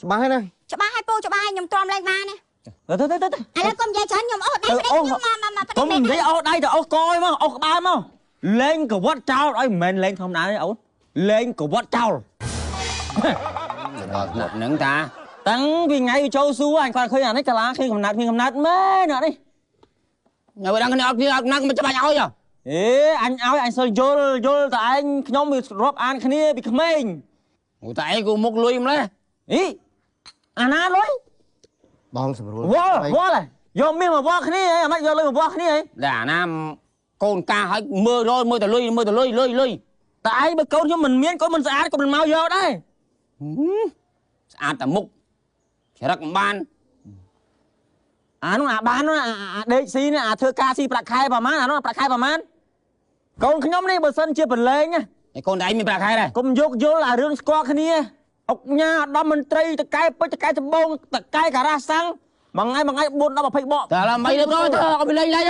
ច្បាស់ហើយណាច្បាស់ហើយពូច្បាស់ហើយខ្ញុំទ្រាំលែងបានណាទៅឥឡូវកុំនិយាយច្រើនខ្ញុំអូសដៃខ្ញុំមកកុំនិយាយអូសដៃទៅអូសកយមកអូសក្បាលមកលេងកវត្តចោលអីមិនមែនលេងធម្មតាទេអូនលេងកវត្តចោលនឹងតាតាំងពីថ្ងៃវាចូលសួរអញគាត់ឃើញអានេះកាឡាឃើញកំណាត់មែនណានេះនៅដល់គ្នាអត់គ្នាអត់ណាមិនច្បាច់ឲ្យអេអញឲ្យអញសិលយល់តែឯងខ្ញុំវារាប់អានគ្នាពីក្មេងតែឯងគូមុខលុយម្លេះអីអាណាលុយបងសម្រួលវល់យកមាសមកវល់គ្នាហីអាម៉េចយកលុយមកវល់គ្នាហីតែអាណាកូនកាឲ្យមើលតែលុយតែឯងបើកូនខ្ញុំមិនមានកូនមិនស្អាតក៏មិនមកយកដែរស្អាតតែមុខច្រឹកមិនបានអានោះអាបាននោះអាដេកស៊ីនេះអាធ្វើការស៊ីប្រាក់ខែប្រហែលអានោះប្រាក់ខែប្រហែលកូនខ្ញុំនេះបើសិនជាប្រឡែងណាឯកូនតែឯងមានប្រាក់ខែដែរកុំយកយល់អារឿងស្គាល់គ្នាអុកញ៉ាឧត្តមមន្ត្រីតកែពេជ្រតកែដំបងតកែការ៉ាសាំងមួយថ្ងៃ4 10 20បកតែឡើយមិនទៅក៏លេងណែ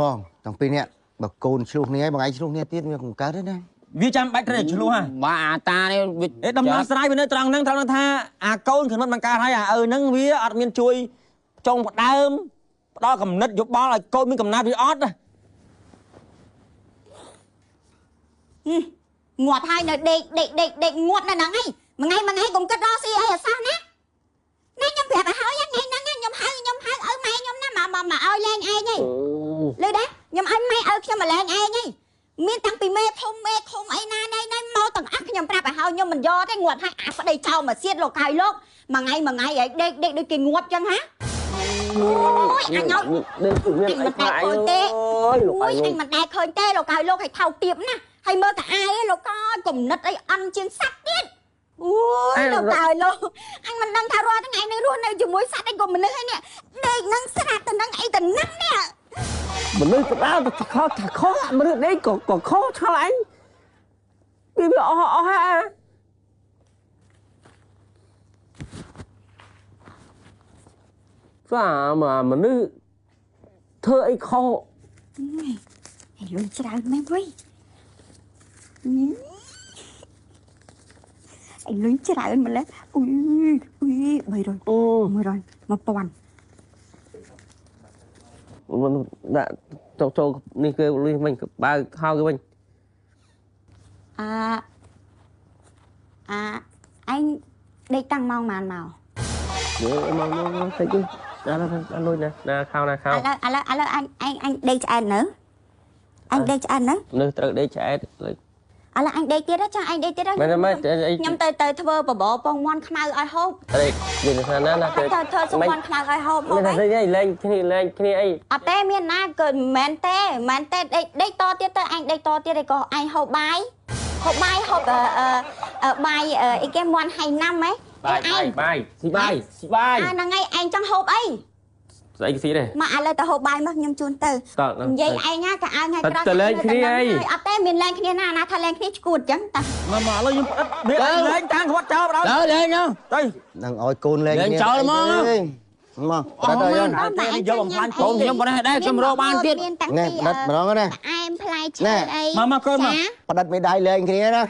បងតាំងពីនេះបើកូនឆ្លោះគ្នាហើយបងឯងឆ្លោះគ្នាទៀតវាមិនកើតទេណាវាចាំបាច់ត្រូវឆ្លោះហ่ะបាទអាតានេះដំណោះស្រាយវានៅត្រង់ហ្នឹងថាអាកូនកំណត់បង្កើតហើយអាឪហ្នឹងវាអត់មានជួយចុងផ្ដើមផ្ដល់កំណត់យោបល់ឲ្យកូនមានកំណត់វាអត់ងាប់ហើយនៅដេកងាប់នៅហ្នឹងហើយមួយថ្ងៃកុំគិតរកស៊ីអីអាសោះណាខ្ញុំប្រាប់ឲ្យហើយថ្ងៃហ្នឹងខ្ញុំហៅឪម៉ែខ្ញុំណាមកឲ្យលេងឯងហីលឺដែរខ្ញុំឲ្យម៉ែឲ្យខ្ញុំមកលេងឯងហីមានតាំងពីមេធំអីណាមកទាំងអស់ខ្ញុំប្រាប់ឲ្យហើយខ្ញុំមិនយកទេងាប់ហើយអាប្តីចោលមកសៀតលោកហើយលោកមួយថ្ងៃឲ្យដេកដូចគេងាប់ចឹងហាអូយអញឲ្យដេកមានអីខ្លាចទេអូយអញមិនដែលឃើញទេលោកហើយលោកឲ្យថោកទៀបណាហើយមើលតាអាយលោកកកំណត់អីអន់ជាងសัตว์ទៀតអូយលោកហើយលោកអញមិនដឹងថារាល់ថ្ងៃនេះរស់នៅជាមួយសัตว์អីក៏មនុស្សហើយនេះដេកនឹងស្រាប់ទៅនឹងអីទៅនឹងនេះមនុស្សក្តៅទៅខុសមនុស្សដេកក៏ខុសឆ្លអញវាអស់ហើយស្អាមកមនុស្សធ្វើអីខុសហើយលុយច្រើនមែនវិញអីលុយច្រើនម្លេះអុយ300 1000មិនដាក់ចូលនេះគេលុយវិញបើហៅគេវិញអញដេកតាំងម៉ោងប៉ុន្មានមកមកតិចទេដល់លុយណាខោឥឡូវអញដេកឆ្អែតនៅអញដេកឆ្អែតនៅត្រូវដេកឆ្អែតឥឡូវអញដេកទៀតចាអញដេកទៀតខ្ញុំទៅធ្វើបបរពងមាន់ខ្មៅឲ្យហូបអីនិយាយថាណាទៅធ្វើសុំមាន់ខ្មៅឲ្យហូបមិនថាលេងគ្នាអីអត់ទេមានណាគឺមិនមែនទេដេកតទៀតទៅអញដេកតទៀតឯក៏អញហូបបាយហូបបាយអីគេមាន់ហៃណាំហ៎បាយស៊ីបាយហ្នឹងហើយឯងចង់ហូបអីស្អីគេស៊ីទេមកឥឡូវទៅហូបបាយមកខ្ញុំជូនទៅនិយាយឯងណាក៏ឲ្យថ្ងៃក្រោយទៅលេងគ្នាអីអត់ទេមានលេងគ្នាណាថាលេងគ្នាឈួតអញ្ចឹងតាមកឥឡូវខ្ញុំផ្អិតលេងតាមគាត់ចោលដល់លេងទៅនឹងឲ្យកូនលេងគ្នាចោលមកអត់ទៅយកបំផ្លាញកូនខ្ញុំប៉ុណ្ណេះដែរខ្ញុំរកបានទៀតណែផ្ដិតម្ដងណាអែមផ្លែឈើអីមកកូនមកផ្ដិតមេដៃលេងគ្នាណា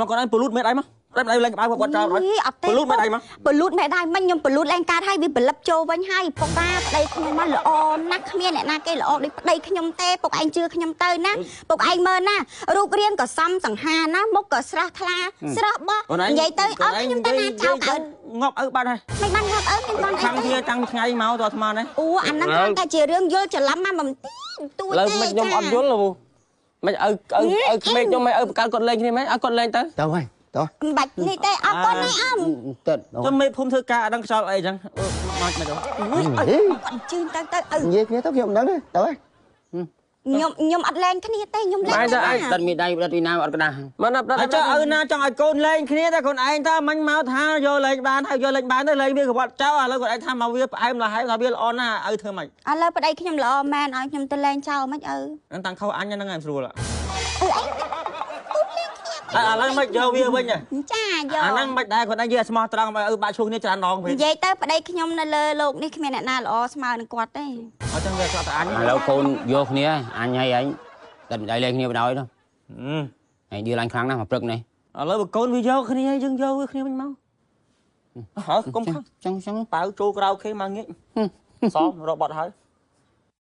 មកកូនឯងពូលូតមេដៃមកតែដៃលេងក្បាលគាត់ចោលហើយបលូតមេដៃមកបលូតមេដៃមិញខ្ញុំបលូតឡើងកើតហើយវាបលិបចូលវិញហើយពុកតាប្តីខ្ញុំមកល្អណាស់គ្មានអ្នកណាគេល្អដូចប្តីខ្ញុំទេពុកឯងជឿខ្ញុំទៅណាពុកឯងមើលណារូបរាងក៏សមសង្ហាណាមុខក៏ស្រស់ថ្លាស្រស់បោះនិយាយទៅអត់ខ្ញុំទៅណាចោលកើតងាប់ឪបាត់ហើយមិនបានងាប់ឪមានបានខាងវាតាំងថ្ងៃមកទៅអាត្មានេះអូអាហ្នឹងគ្រាន់តែជារឿងយល់ច្រឡំមកមិនទួយទេឥឡូវមិនខ្ញុំអត់យល់មិនឪក្មេងខ្ញុំមិនឪបកគាត់លេងគ្នាមិនឲ្យគាត់លេងទៅហើយតោះមិនបាច់នេះទេអរគុណណាអ៊ំទៅមេភូមិធ្វើការអត់ដឹងខ្យល់អីចឹងមកមិនទៅអត់ជឿទៅនិយាយគ្នាទៅខ្ញុំមិនដឹងទេទៅហើយខ្ញុំអត់លេងគ្នាទេខ្ញុំលេងតែដិតមីដៃដិតពីណាអត់ក្តាស់មិនអត់ចង់ឪណាចង់ឲ្យកូនលេងគ្នាតែខ្លួនឯងតើមិញមកថាយកលេងបានហើយយកលេងបានទៅលេងវាក្បត់ចោលឥឡូវគាត់ឯងថាមកវាផ្អែមលហែមថាវាល្អណាស់ឪធ្វើម៉េចឥឡូវប្តីខ្ញុំល្អមែនឲ្យខ្ញុំទៅលេងចោលមិនឪហ្នឹងតាំងខុសអញហ្នឹងឯងស្រួលឥឡូវមិនយកវាវិញចាយកអាហ្នឹងមិនដែរគាត់ឯងនិយាយស្មោះត្រង់ឲ្យបាក់ឈូគ្នាច្រើនដងវិញនិយាយទៅប្តីខ្ញុំនៅលើโลกនេះគ្មានអ្នកណាល្អស្មើនឹងគាត់ទេអញ្ចឹងវាគាត់តែអញឥឡូវកូនយកគ្នាអញហើយឯងដិតមីដៃលេងគ្នាបណ្ដោយទៅឯងឌីលអញខ្លាំងណាស់មកព្រឹកនេះឥឡូវបើកូនវាយកគ្នាយើងយកវាគ្នាវិញមក hả công khăn chẳng bảo trôi rau khi mà nghĩ xóm rồi bọt hơi